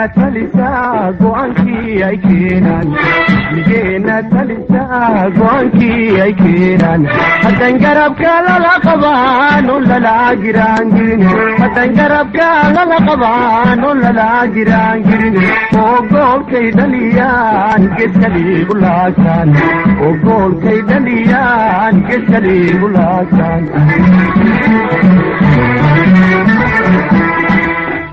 Digena talisa goanki ay keenan Digena talisa goanki ay keenan Hadan garabka la qabaan la giraan hadan garabka la qabaan la giraan oo goolkay dhaliyaan gedkali ulaasan oo goolkay dhaliyaan gedkali ulaasan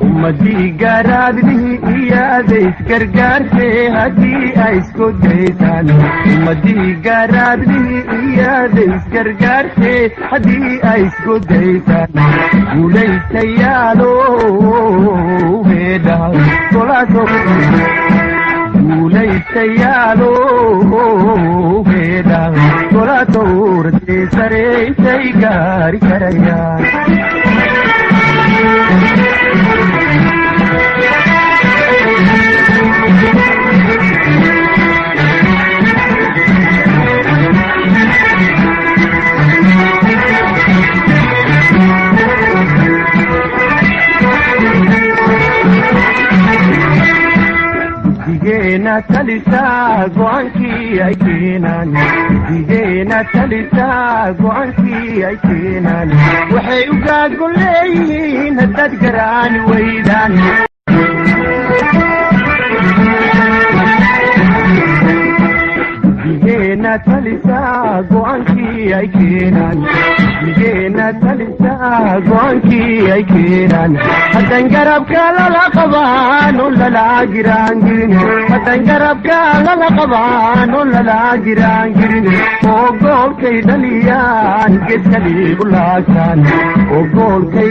ummadii garaadnihi iyaaday isgargaartee haddii ay isku daysaan ummadii garaadnihi iyaaday isgargaartee haddii ay isku daysaan guulaystayaalo heedhaa tolaaso guulaystayaalo heedhaa tolaaso urtee sareysay gaari karayaan Digena talisa goanki ay keenan Digena talisa goanki ay keenan waxay u gaagolleeyihiin haddaad garaan weydaan Digena talisa goanki ay keenan Digena talisa goanki ay keenan hadan garabka la qabaan la giraan hadan garabka la qabaan la giraan oo goolkay dhaliyaan gedkali ulaasan oo goolkay